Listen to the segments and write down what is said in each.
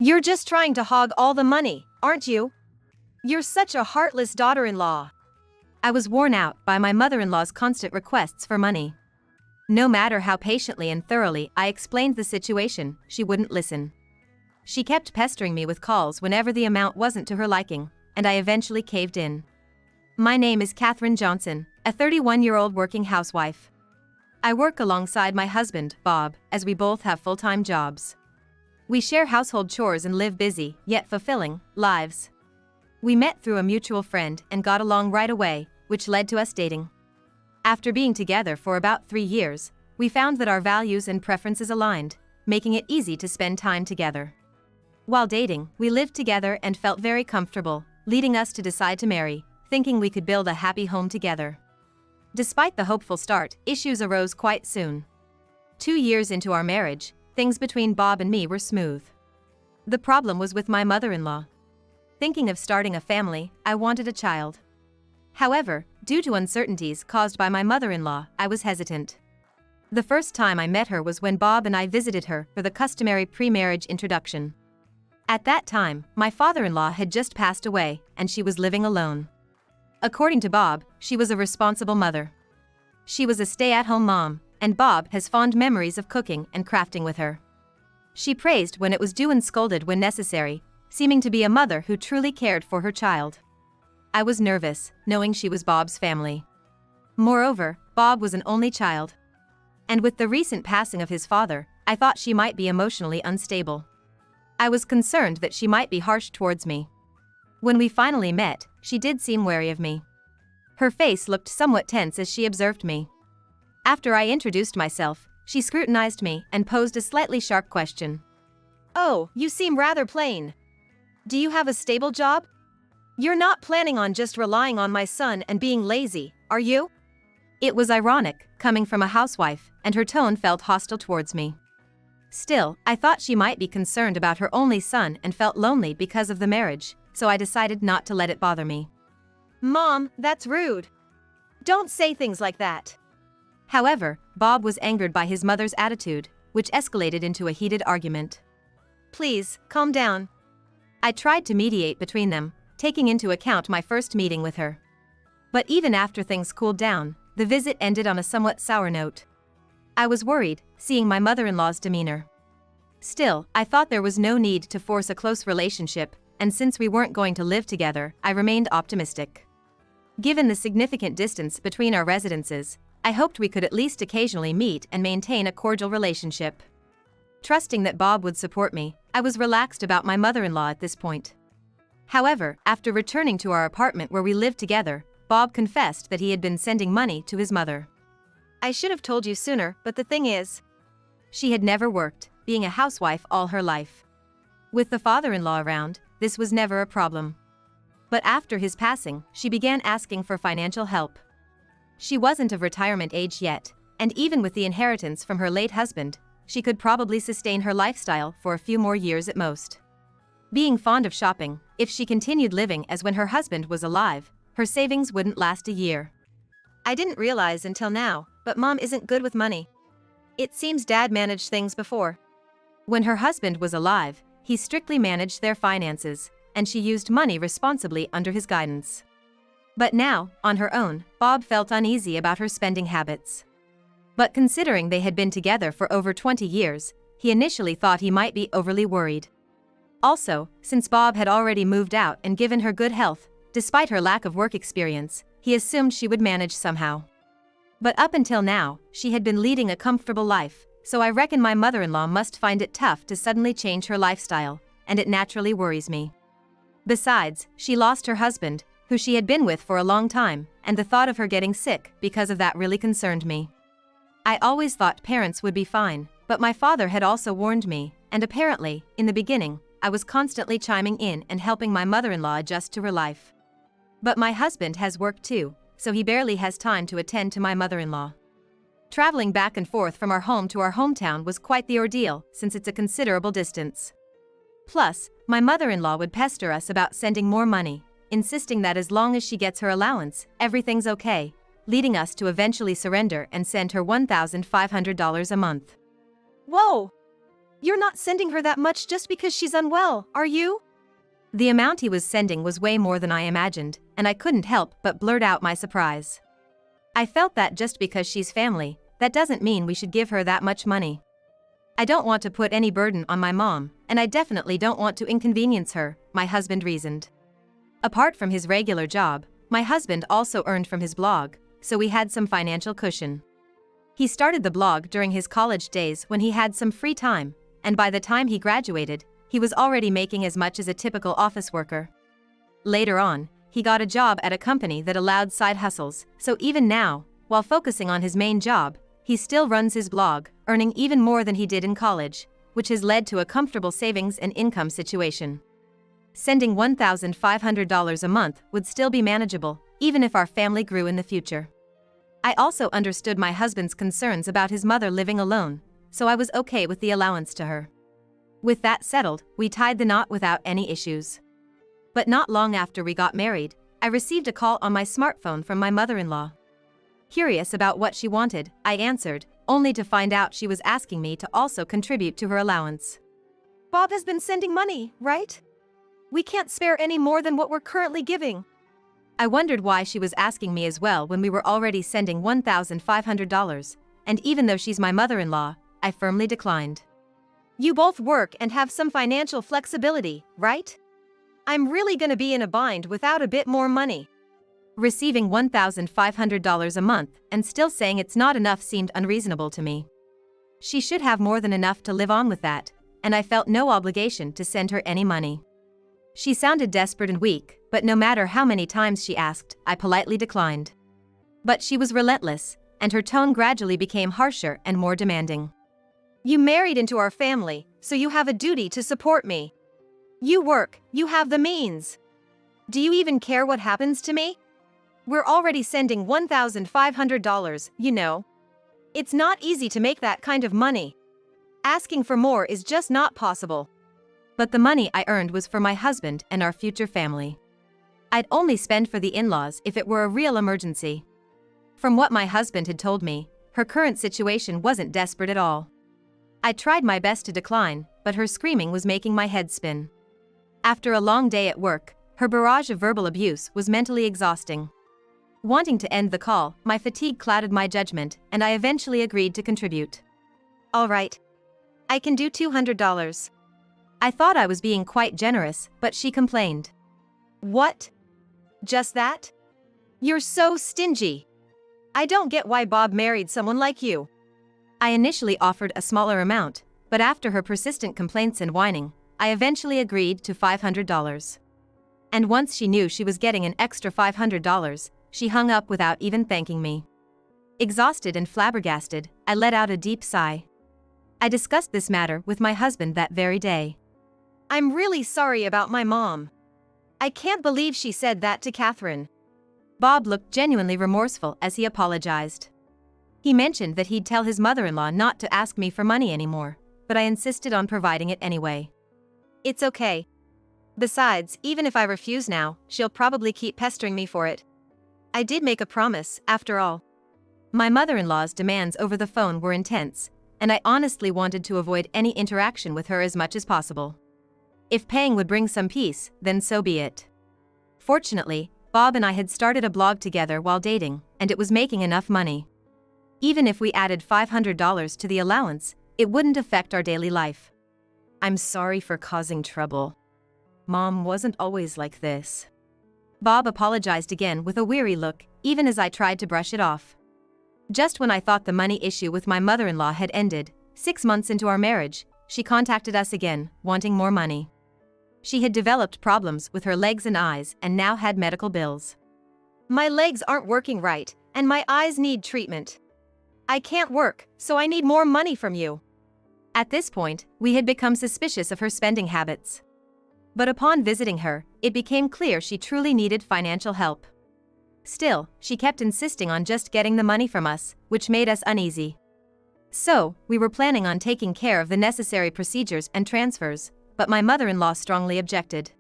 You're just trying to hog all the money, aren't you? You're such a heartless daughter-in-law. I was worn out by my mother-in-law's constant requests for money. No matter how patiently and thoroughly I explained the situation, she wouldn't listen. She kept pestering me with calls whenever the amount wasn't to her liking, and I eventually caved in. My name is Catherine Johnson, a 31-year-old working housewife. I work alongside my husband, Bob, as we both have full-time jobs. We share household chores and live busy, yet fulfilling, lives. We met through a mutual friend and got along right away, which led to us dating. After being together for about 3 years, we found that our values and preferences aligned, making it easy to spend time together. While dating, we lived together and felt very comfortable, leading us to decide to marry, thinking we could build a happy home together. Despite the hopeful start, issues arose quite soon. 2 years into our marriage, things between Bob and me were smooth. The problem was with my mother-in-law. Thinking of starting a family, I wanted a child. However, due to uncertainties caused by my mother-in-law, I was hesitant. The first time I met her was when Bob and I visited her for the customary pre-marriage introduction. At that time, my father-in-law had just passed away, and she was living alone. According to Bob, she was a responsible mother. She was a stay-at-home mom, and Bob has fond memories of cooking and crafting with her. She praised when it was due and scolded when necessary, seeming to be a mother who truly cared for her child. I was nervous, knowing she was Bob's family. Moreover, Bob was an only child. And with the recent passing of his father, I thought she might be emotionally unstable. I was concerned that she might be harsh towards me. When we finally met, she did seem wary of me. Her face looked somewhat tense as she observed me. After I introduced myself, she scrutinized me and posed a slightly sharp question. "Oh, you seem rather plain. Do you have a stable job? You're not planning on just relying on my son and being lazy, are you?" It was ironic, coming from a housewife, and her tone felt hostile towards me. Still, I thought she might be concerned about her only son and felt lonely because of the marriage, so I decided not to let it bother me. "Mom, that's rude. Don't say things like that." However, Bob was angered by his mother's attitude, which escalated into a heated argument. "Please, calm down." I tried to mediate between them, taking into account my first meeting with her. But even after things cooled down, the visit ended on a somewhat sour note. I was worried, seeing my mother-in-law's demeanor. Still, I thought there was no need to force a close relationship, and since we weren't going to live together, I remained optimistic. Given the significant distance between our residences, I hoped we could at least occasionally meet and maintain a cordial relationship. Trusting that Bob would support me, I was relaxed about my mother-in-law at this point. However, after returning to our apartment where we lived together, Bob confessed that he had been sending money to his mother. "I should have told you sooner, but the thing is, she had never worked, being a housewife all her life. With the father-in-law around, this was never a problem. But after his passing, she began asking for financial help. She wasn't of retirement age yet, and even with the inheritance from her late husband, she could probably sustain her lifestyle for a few more years at most. Being fond of shopping, if she continued living as when her husband was alive, her savings wouldn't last a year. I didn't realize until now, but Mom isn't good with money. It seems Dad managed things before. When her husband was alive, he strictly managed their finances, and she used money responsibly under his guidance. But now, on her own, Bob felt uneasy about her spending habits. But considering they had been together for over 20 years, he initially thought he might be overly worried. Also, since Bob had already moved out and given her good health, despite her lack of work experience, he assumed she would manage somehow. But up until now, she had been leading a comfortable life, so I reckon my mother-in-law must find it tough to suddenly change her lifestyle, and it naturally worries me. Besides, she lost her husband, who she had been with for a long time, and the thought of her getting sick because of that really concerned me. I always thought parents would be fine, but my father had also warned me, and apparently, in the beginning, I was constantly chiming in and helping my mother-in-law adjust to her life. But my husband has work too, so he barely has time to attend to my mother-in-law. Traveling back and forth from our home to our hometown was quite the ordeal, since it's a considerable distance. Plus, my mother-in-law would pester us about sending more money, insisting that as long as she gets her allowance, everything's okay, leading us to eventually surrender and send her $1,500 a month. Whoa! You're not sending her that much just because she's unwell, are you? The amount he was sending was way more than I imagined, and I couldn't help but blurt out my surprise. I felt that just because she's family, that doesn't mean we should give her that much money. I don't want to put any burden on my mom, and I definitely don't want to inconvenience her, my husband reasoned. Apart from his regular job, my husband also earned from his blog, so we had some financial cushion. He started the blog during his college days when he had some free time, and by the time he graduated, he was already making as much as a typical office worker. Later on, he got a job at a company that allowed side hustles, so even now, while focusing on his main job, he still runs his blog, earning even more than he did in college, which has led to a comfortable savings and income situation. Sending $1,500 a month would still be manageable, even if our family grew in the future. I also understood my husband's concerns about his mother living alone, so I was okay with the allowance to her. With that settled, we tied the knot without any issues. But not long after we got married, I received a call on my smartphone from my mother-in-law. Curious about what she wanted, I answered, only to find out she was asking me to also contribute to her allowance. Bob has been sending money, right? We can't spare any more than what we're currently giving. I wondered why she was asking me as well when we were already sending $1,500, and even though she's my mother-in-law, I firmly declined. You both work and have some financial flexibility, right? I'm really gonna be in a bind without a bit more money. Receiving $1,500 a month and still saying it's not enough seemed unreasonable to me. She should have more than enough to live on with that, and I felt no obligation to send her any money. She sounded desperate and weak, but no matter how many times she asked, I politely declined. But she was relentless, and her tone gradually became harsher and more demanding. You married into our family, so you have a duty to support me. You work, you have the means. Do you even care what happens to me? We're already sending $1,500, you know. It's not easy to make that kind of money. Asking for more is just not possible. But the money I earned was for my husband and our future family. I'd only spend for the in-laws if it were a real emergency. From what my husband had told me, her current situation wasn't desperate at all. I tried my best to decline, but her screaming was making my head spin. After a long day at work, her barrage of verbal abuse was mentally exhausting. Wanting to end the call, my fatigue clouded my judgment, and I eventually agreed to contribute. All right. I can do $200. I thought I was being quite generous, but she complained. What? Just that? You're so stingy. I don't get why Bob married someone like you. I initially offered a smaller amount, but after her persistent complaints and whining, I eventually agreed to $500. And once she knew she was getting an extra $500, she hung up without even thanking me. Exhausted and flabbergasted, I let out a deep sigh. I discussed this matter with my husband that very day. I'm really sorry about my mom. I can't believe she said that to Catherine. Bob looked genuinely remorseful as he apologized. He mentioned that he'd tell his mother-in-law not to ask me for money anymore, but I insisted on providing it anyway. It's okay. Besides, even if I refuse now, she'll probably keep pestering me for it. I did make a promise, after all. My mother-in-law's demands over the phone were intense, and I honestly wanted to avoid any interaction with her as much as possible. If paying would bring some peace, then so be it. Fortunately, Bob and I had started a blog together while dating, and it was making enough money. Even if we added $500 to the allowance, it wouldn't affect our daily life. I'm sorry for causing trouble. Mom wasn't always like this. Bob apologized again with a weary look, even as I tried to brush it off. Just when I thought the money issue with my mother-in-law had ended, 6 months into our marriage, she contacted us again, wanting more money. She had developed problems with her legs and eyes and now had medical bills. My legs aren't working right, and my eyes need treatment. I can't work, so I need more money from you. At this point, we had become suspicious of her spending habits. But upon visiting her, it became clear she truly needed financial help. Still, she kept insisting on just getting the money from us, which made us uneasy. So, we were planning on taking care of the necessary procedures and transfers, but my mother-in-law strongly objected.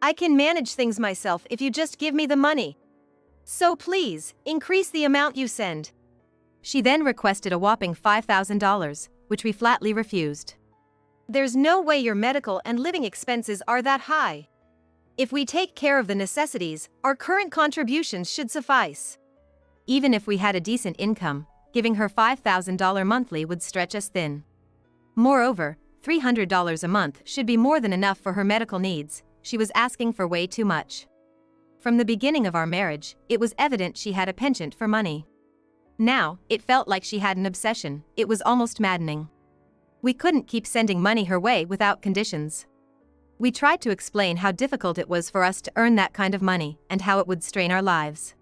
I can manage things myself if you just give me the money. So please, increase the amount you send. She then requested a whopping $5,000, which we flatly refused. There's no way your medical and living expenses are that high. If we take care of the necessities, our current contributions should suffice. Even if we had a decent income, giving her $5,000 monthly would stretch us thin. Moreover, $300 a month should be more than enough for her medical needs. She was asking for way too much. From the beginning of our marriage, it was evident she had a penchant for money. Now, it felt like she had an obsession. It was almost maddening. We couldn't keep sending money her way without conditions. We tried to explain how difficult it was for us to earn that kind of money and how it would strain our lives.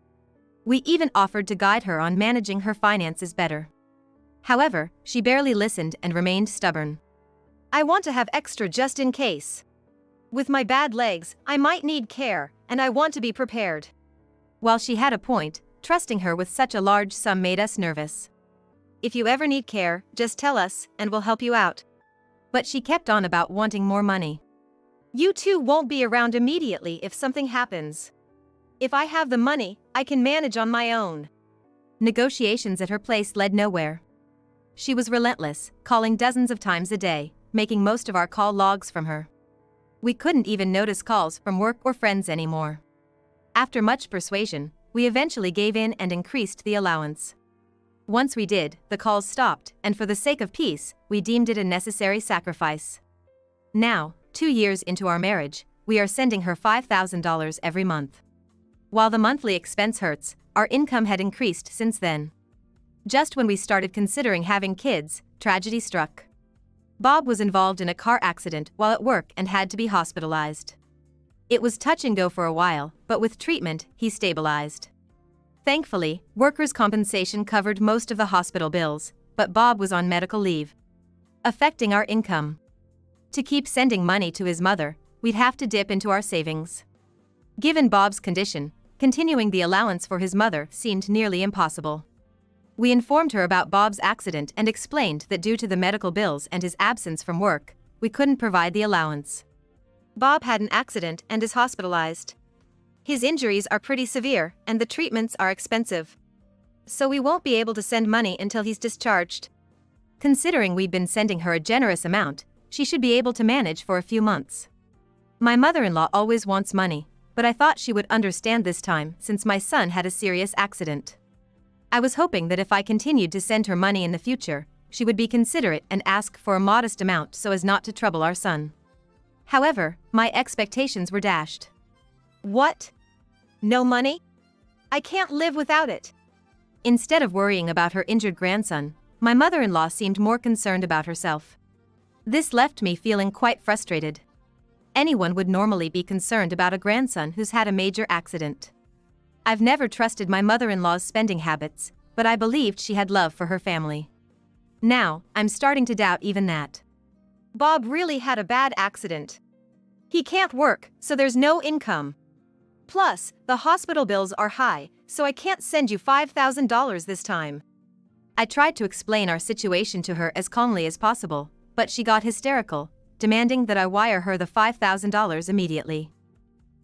We even offered to guide her on managing her finances better. However, she barely listened and remained stubborn. I want to have extra just in case. With my bad legs, I might need care, and I want to be prepared. While she had a point, trusting her with such a large sum made us nervous. If you ever need care, just tell us, and we'll help you out. But she kept on about wanting more money. You two won't be around immediately if something happens. If I have the money, I can manage on my own. Negotiations at her place led nowhere. She was relentless, calling dozens of times a day, making most of our call logs from her. We couldn't even notice calls from work or friends anymore. After much persuasion, we eventually gave in and increased the allowance. Once we did, the calls stopped, and for the sake of peace, we deemed it a necessary sacrifice. Now, 2 years into our marriage, we are sending her $5,000 every month. While the monthly expense hurts, our income had increased since then. Just when we started considering having kids, tragedy struck. Bob was involved in a car accident while at work and had to be hospitalized. It was touch and go for a while, but with treatment, he stabilized. Thankfully, workers' compensation covered most of the hospital bills, but Bob was on medical leave, affecting our income. To keep sending money to his mother, we'd have to dip into our savings. Given Bob's condition, continuing the allowance for his mother seemed nearly impossible. We informed her about Bob's accident and explained that due to the medical bills and his absence from work, we couldn't provide the allowance. Bob had an accident and is hospitalized. His injuries are pretty severe, and the treatments are expensive. So we won't be able to send money until he's discharged. Considering we'd been sending her a generous amount, she should be able to manage for a few months. My mother-in-law always wants money, but I thought she would understand this time since my son had a serious accident. I was hoping that if I continued to send her money in the future, she would be considerate and ask for a modest amount so as not to trouble our son. However, my expectations were dashed. What? No money? I can't live without it. Instead of worrying about her injured grandson, my mother-in-law seemed more concerned about herself. This left me feeling quite frustrated. Anyone would normally be concerned about a grandson who's had a major accident. I've never trusted my mother-in-law's spending habits, but I believed she had love for her family. Now, I'm starting to doubt even that. Bob really had a bad accident. He can't work, so there's no income. Plus, the hospital bills are high, so I can't send you $5,000 this time. I tried to explain our situation to her as calmly as possible, but she got hysterical, demanding that I wire her the $5,000 immediately.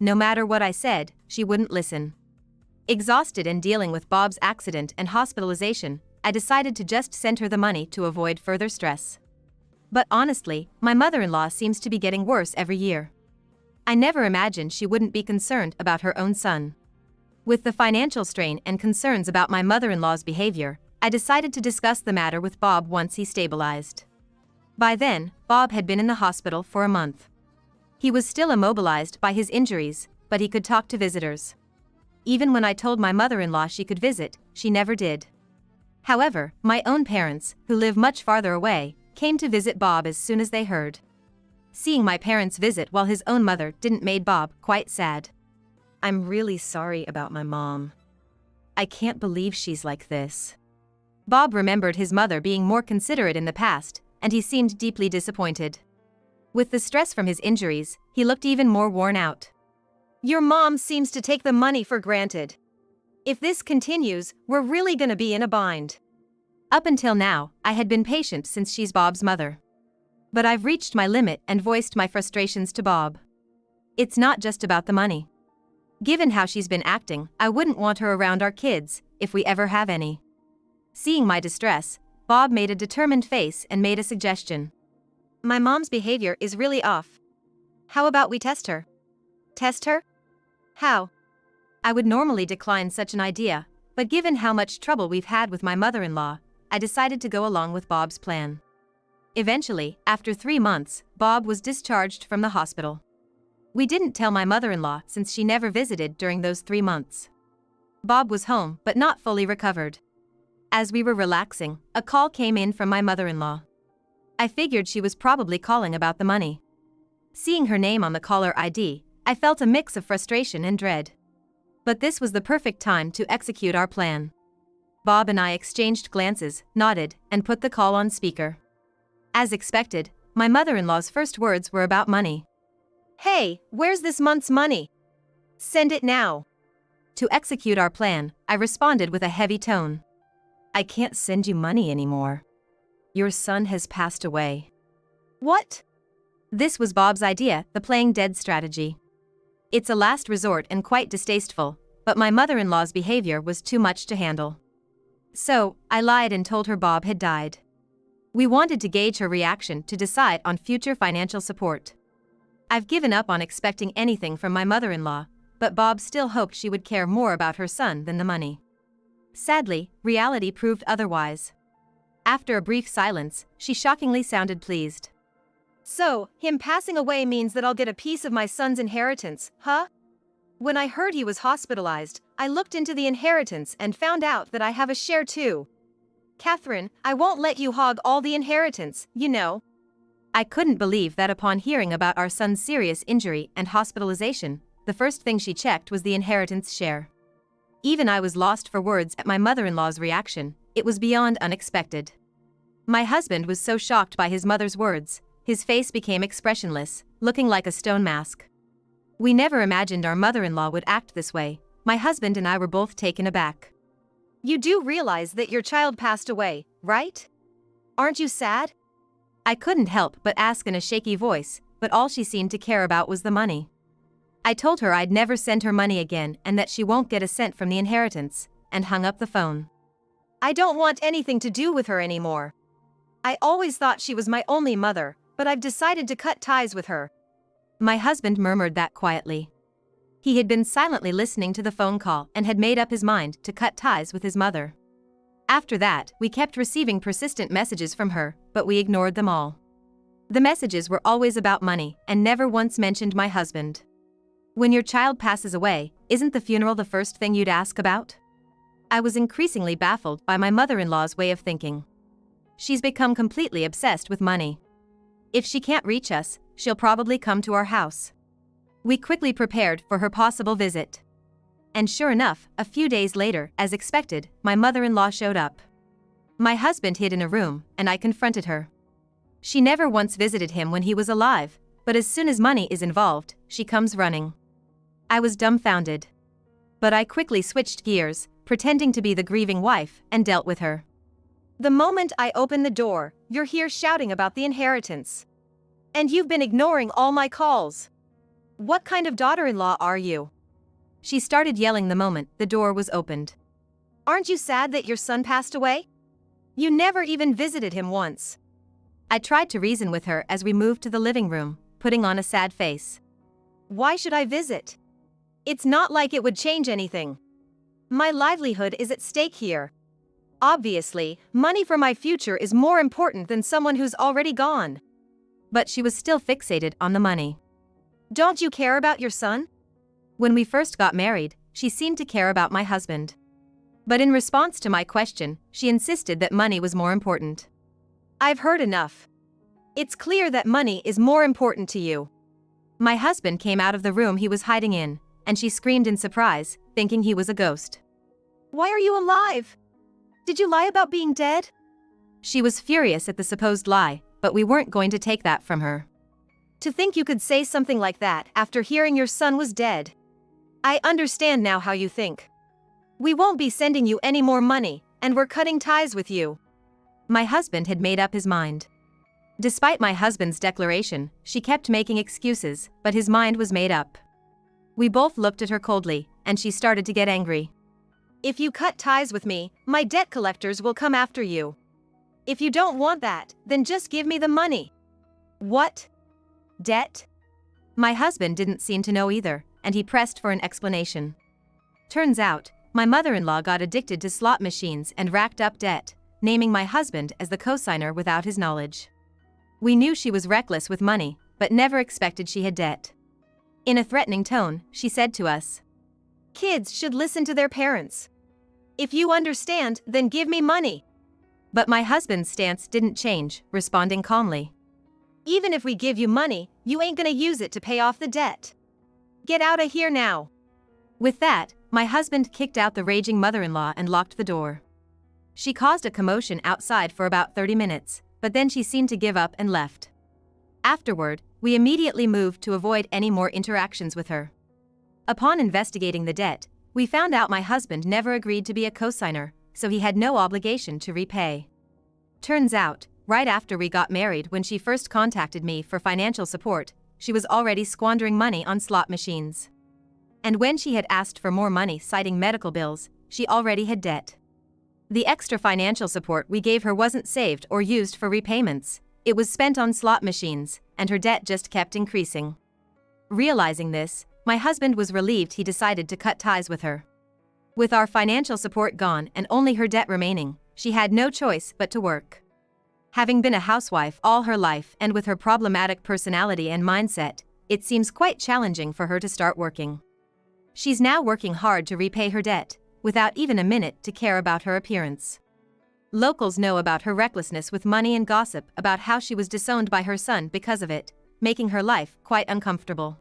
No matter what I said, she wouldn't listen. Exhausted and dealing with Bob's accident and hospitalization, I decided to just send her the money to avoid further stress. But honestly, my mother-in-law seems to be getting worse every year. I never imagined she wouldn't be concerned about her own son. With the financial strain and concerns about my mother-in-law's behavior, I decided to discuss the matter with Bob once he stabilized. By then, Bob had been in the hospital for a month. He was still immobilized by his injuries, but he could talk to visitors. Even when I told my mother-in-law she could visit, she never did. However, my own parents, who live much farther away, came to visit Bob as soon as they heard. Seeing my parents visit while his own mother didn't made Bob quite sad. I'm really sorry about my mom. I can't believe she's like this. Bob remembered his mother being more considerate in the past, and he seemed deeply disappointed. With the stress from his injuries, he looked even more worn out. Your mom seems to take the money for granted. If this continues, we're really gonna be in a bind. Up until now, I had been patient since she's Bob's mother. But I've reached my limit and voiced my frustrations to Bob. It's not just about the money. Given how she's been acting, I wouldn't want her around our kids, if we ever have any. Seeing my distress, Bob made a determined face and made a suggestion. My mom's behavior is really off. How about we test her? Test her? How? I would normally decline such an idea, but given how much trouble we've had with my mother-in-law, I decided to go along with Bob's plan. Eventually, after 3 months, Bob was discharged from the hospital. We didn't tell my mother-in-law since she never visited during those 3 months. Bob was home but not fully recovered. As we were relaxing, a call came in from my mother-in-law. I figured she was probably calling about the money. Seeing her name on the caller ID, I felt a mix of frustration and dread. But this was the perfect time to execute our plan. Bob and I exchanged glances, nodded, and put the call on speaker. As expected, my mother-in-law's first words were about money. "Hey, where's this month's money? Send it now." To execute our plan, I responded with a heavy tone. "I can't send you money anymore. Your son has passed away." "What?" This was Bob's idea, the playing dead strategy. It's a last resort and quite distasteful, but my mother-in-law's behavior was too much to handle. So, I lied and told her Bob had died. We wanted to gauge her reaction to decide on future financial support. I've given up on expecting anything from my mother-in-law, but Bob still hoped she would care more about her son than the money. Sadly, reality proved otherwise. After a brief silence, she shockingly sounded pleased. "So, him passing away means that I'll get a piece of my son's inheritance, huh?" When I heard he was hospitalized, I looked into the inheritance and found out that I have a share too. "Catherine, I won't let you hog all the inheritance, you know." I couldn't believe that upon hearing about our son's serious injury and hospitalization, the first thing she checked was the inheritance share. Even I was lost for words at my mother-in-law's reaction. It was beyond unexpected. My husband was so shocked by his mother's words, his face became expressionless, looking like a stone mask. We never imagined our mother-in-law would act this way. My husband and I were both taken aback. "You do realize that your child passed away, right? Aren't you sad?" I couldn't help but ask in a shaky voice, but all she seemed to care about was the money. I told her I'd never send her money again and that she won't get a cent from the inheritance, and hung up the phone. "I don't want anything to do with her anymore. I always thought she was my only mother, but I've decided to cut ties with her." My husband murmured that quietly. He had been silently listening to the phone call and had made up his mind to cut ties with his mother. After that, we kept receiving persistent messages from her, but we ignored them all. The messages were always about money and never once mentioned my husband. When your child passes away, isn't the funeral the first thing you'd ask about? I was increasingly baffled by my mother-in-law's way of thinking. She's become completely obsessed with money. If she can't reach us, she'll probably come to our house. We quickly prepared for her possible visit. And sure enough, a few days later, as expected, my mother-in-law showed up. My husband hid in a room, and I confronted her. She never once visited him when he was alive, but as soon as money is involved, she comes running. I was dumbfounded. But I quickly switched gears, pretending to be the grieving wife, and dealt with her. "The moment I open the door, you're here shouting about the inheritance. And you've been ignoring all my calls. What kind of daughter-in-law are you?" She started yelling the moment the door was opened. "Aren't you sad that your son passed away? You never even visited him once." I tried to reason with her as we moved to the living room, putting on a sad face. "Why should I visit? It's not like it would change anything. My livelihood is at stake here. Obviously, money for my future is more important than someone who's already gone." But she was still fixated on the money. "Don't you care about your son?" When we first got married, she seemed to care about my husband. But in response to my question, she insisted that money was more important. "I've heard enough. It's clear that money is more important to you." My husband came out of the room he was hiding in, and she screamed in surprise, thinking he was a ghost. "Why are you alive? Did you lie about being dead?" She was furious at the supposed lie, but we weren't going to take that from her. "To think you could say something like that after hearing your son was dead. I understand now how you think. We won't be sending you any more money, and we're cutting ties with you." My husband had made up his mind. Despite my husband's declaration, she kept making excuses, but his mind was made up. We both looked at her coldly, and she started to get angry. "If you cut ties with me, my debt collectors will come after you. If you don't want that, then just give me the money." What? Debt? My husband didn't seem to know either, and he pressed for an explanation. Turns out, my mother-in-law got addicted to slot machines and racked up debt, naming my husband as the cosigner without his knowledge. We knew she was reckless with money, but never expected she had debt. In a threatening tone, she said to us, "Kids should listen to their parents. If you understand, then give me money." But my husband's stance didn't change, responding calmly, "Even if we give you money, you ain't gonna use it to pay off the debt. Get out of here now." With that, my husband kicked out the raging mother-in-law and locked the door. She caused a commotion outside for about 30 minutes, but then she seemed to give up and left. Afterward, we immediately moved to avoid any more interactions with her. Upon investigating the debt, we found out my husband never agreed to be a cosigner, so he had no obligation to repay. Turns out, right after we got married, when she first contacted me for financial support, she was already squandering money on slot machines. And when she had asked for more money citing medical bills, she already had debt. The extra financial support we gave her wasn't saved or used for repayments, it was spent on slot machines, and her debt just kept increasing. Realizing this, my husband was relieved. He decided to cut ties with her. With our financial support gone and only her debt remaining, she had no choice but to work. Having been a housewife all her life and with her problematic personality and mindset, it seems quite challenging for her to start working. She's now working hard to repay her debt, without even a minute to care about her appearance. Locals know about her recklessness with money and gossip about how she was disowned by her son because of it, making her life quite uncomfortable.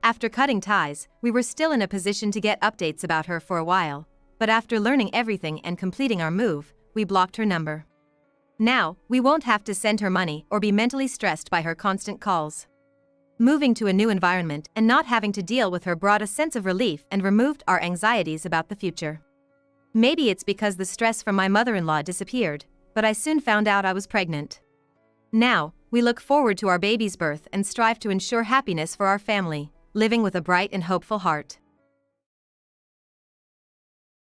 After cutting ties, we were still in a position to get updates about her for a while, but after learning everything and completing our move, we blocked her number. Now, we won't have to send her money or be mentally stressed by her constant calls. Moving to a new environment and not having to deal with her brought a sense of relief and removed our anxieties about the future. Maybe it's because the stress from my mother-in-law disappeared, but I soon found out I was pregnant. Now, we look forward to our baby's birth and strive to ensure happiness for our family, living with a bright and hopeful heart.